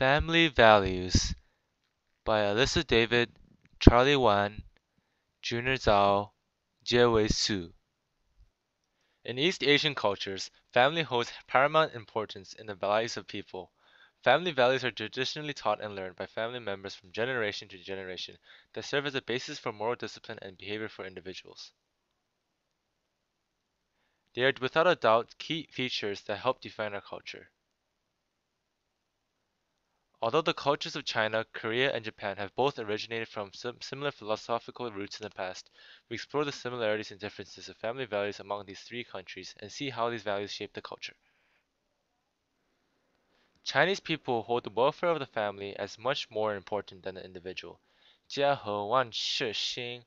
Family Values by Alyssa David, Charlie Wan, Junior Zhao, Jiewei Su. In East Asian cultures, family holds paramount importance in the lives of people. Family values are traditionally taught and learned by family members from generation to generation that serve as a basis for moral discipline and behavior for individuals. They are without a doubt key features that help define our culture. Although the cultures of China, Korea, and Japan have both originated from similar philosophical roots in the past, we explore the similarities and differences of family values among these three countries and see how these values shape the culture. Chinese people hold the welfare of the family as much more important than the individual. 家和万事兴,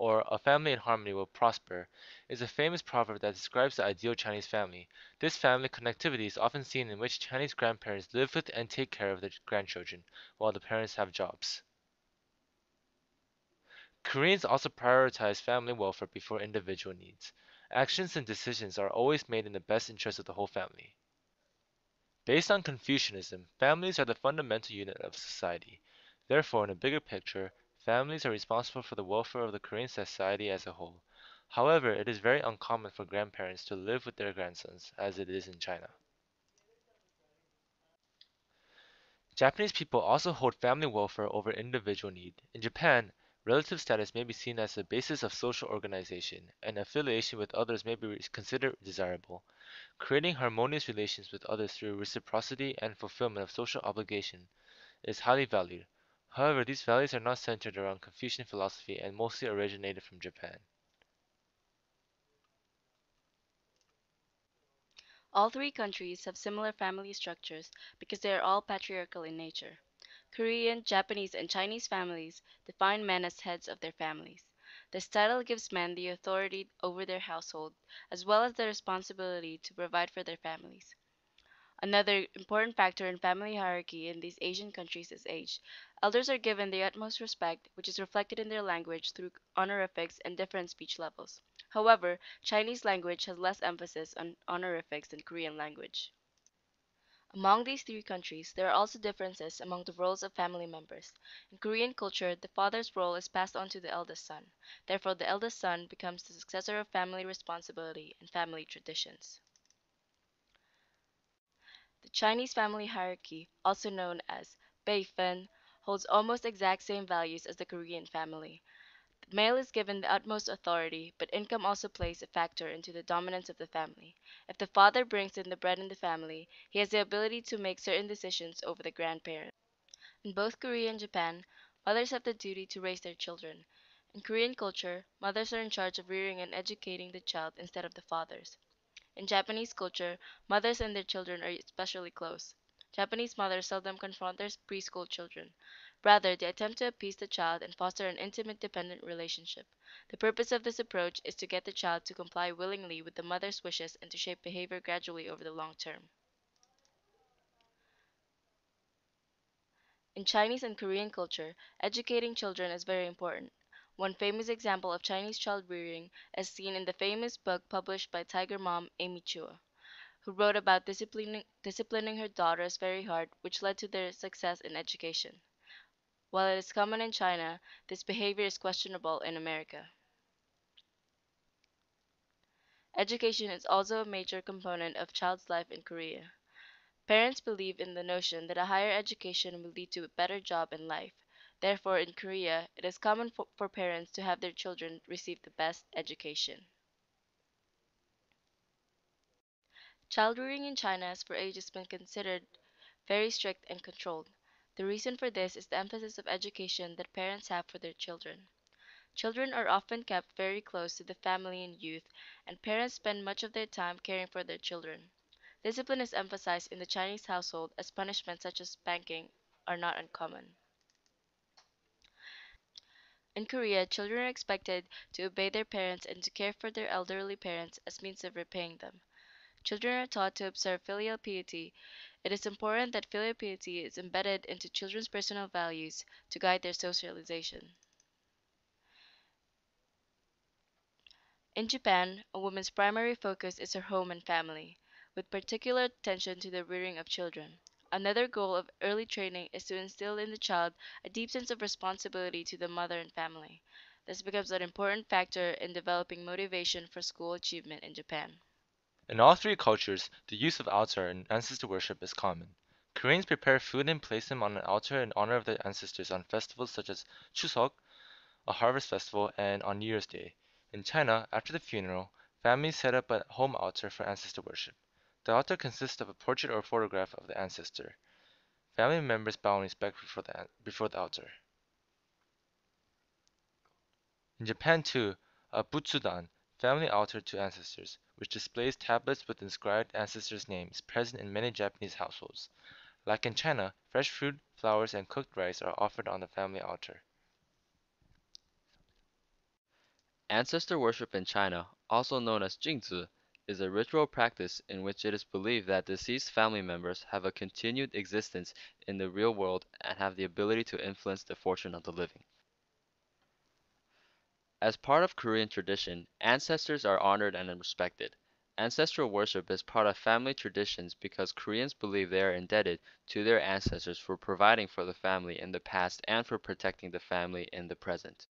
or a family in harmony will prosper, is a famous proverb that describes the ideal Chinese family. This family connectivity is often seen in which Chinese grandparents live with and take care of their grandchildren, while the parents have jobs. Koreans also prioritize family welfare before individual needs. Actions and decisions are always made in the best interest of the whole family. Based on Confucianism, families are the fundamental unit of society. Therefore, in a bigger picture, families are responsible for the welfare of the Korean society as a whole. However, it is very uncommon for grandparents to live with their grandsons, as it is in China. Japanese people also hold family welfare over individual need. In Japan, relative status may be seen as the basis of social organization, and affiliation with others may be considered desirable. Creating harmonious relations with others through reciprocity and fulfillment of social obligation is highly valued. However, these values are not centered around Confucian philosophy and mostly originated from Japan. All three countries have similar family structures because they are all patriarchal in nature. Korean, Japanese, and Chinese families define men as heads of their families. This title gives men the authority over their household, as well as the responsibility to provide for their families. Another important factor in family hierarchy in these Asian countries is age. Elders are given the utmost respect, which is reflected in their language through honorifics and different speech levels. However, Chinese language has less emphasis on honorifics than Korean language. Among these three countries, there are also differences among the roles of family members. In Korean culture, the father's role is passed on to the eldest son. Therefore, the eldest son becomes the successor of family responsibility and family traditions. The Chinese family hierarchy, also known as Beifen, holds almost exact same values as the Korean family. The male is given the utmost authority, but income also plays a factor into the dominance of the family. If the father brings in the bread in the family, he has the ability to make certain decisions over the grandparents. In both Korea and Japan, mothers have the duty to raise their children. In Korean culture, mothers are in charge of rearing and educating the child instead of the fathers. In Japanese culture, mothers and their children are especially close. Japanese mothers seldom confront their preschool children. Rather, they attempt to appease the child and foster an intimate dependent relationship. The purpose of this approach is to get the child to comply willingly with the mother's wishes and to shape behavior gradually over the long term. In Chinese and Korean culture, educating children is very important. One famous example of Chinese child rearing is seen in the famous book published by Tiger Mom Amy Chua, who wrote about disciplining her daughters very hard, which led to their success in education. While it is common in China, this behavior is questionable in America. Education is also a major component of child's life in Korea. Parents believe in the notion that a higher education will lead to a better job in life. Therefore, in Korea, it is common for parents to have their children receive the best education. Child rearing in China has for ages been considered very strict and controlled. The reason for this is the emphasis of education that parents have for their children. Children are often kept very close to the family and youth, and parents spend much of their time caring for their children. Discipline is emphasized in the Chinese household as punishments such as spanking are not uncommon. In Korea, children are expected to obey their parents and to care for their elderly parents as means of repaying them. Children are taught to observe filial piety. It is important that filial piety is embedded into children's personal values to guide their socialization. In Japan, a woman's primary focus is her home and family, with particular attention to the rearing of children. Another goal of early training is to instill in the child a deep sense of responsibility to the mother and family. This becomes an important factor in developing motivation for school achievement in Japan. In all three cultures, the use of altar and ancestor worship is common. Koreans prepare food and place them on an altar in honor of their ancestors on festivals such as Chuseok, a harvest festival, and on New Year's Day. In China, after the funeral, families set up a home altar for ancestor worship. The altar consists of a portrait or photograph of the ancestor. Family members bow in respect before the altar. In Japan too, a butsudan, family altar to ancestors, which displays tablets with inscribed ancestors' names, present in many Japanese households. Like in China, fresh fruit, flowers, and cooked rice are offered on the family altar. Ancestor worship in China, also known as Jingzi, is a ritual practice in which it is believed that deceased family members have a continued existence in the real world and have the ability to influence the fortune of the living. As part of Korean tradition, ancestors are honored and respected. Ancestral worship is part of family traditions because Koreans believe they are indebted to their ancestors for providing for the family in the past and for protecting the family in the present.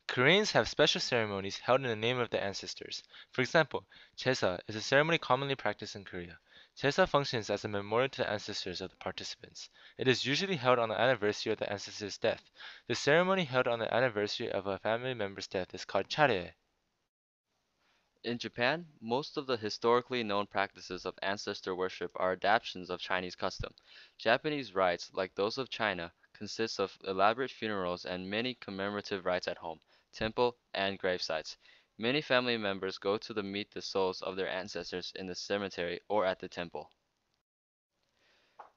Koreans have special ceremonies held in the name of the ancestors. For example, Chesa is a ceremony commonly practiced in Korea. Chesa functions as a memorial to the ancestors of the participants. It is usually held on the anniversary of the ancestor's death. The ceremony held on the anniversary of a family member's death is called chare. In Japan, most of the historically known practices of ancestor worship are adaptations of Chinese custom. Japanese rites, like those of China, consist of elaborate funerals and many commemorative rites at home, temple, and grave sites. Many family members go to meet the souls of their ancestors in the cemetery or at the temple.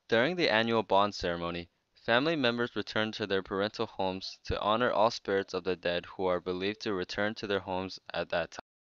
During the annual bond ceremony, family members return to their parental homes to honor all spirits of the dead who are believed to return to their homes at that time.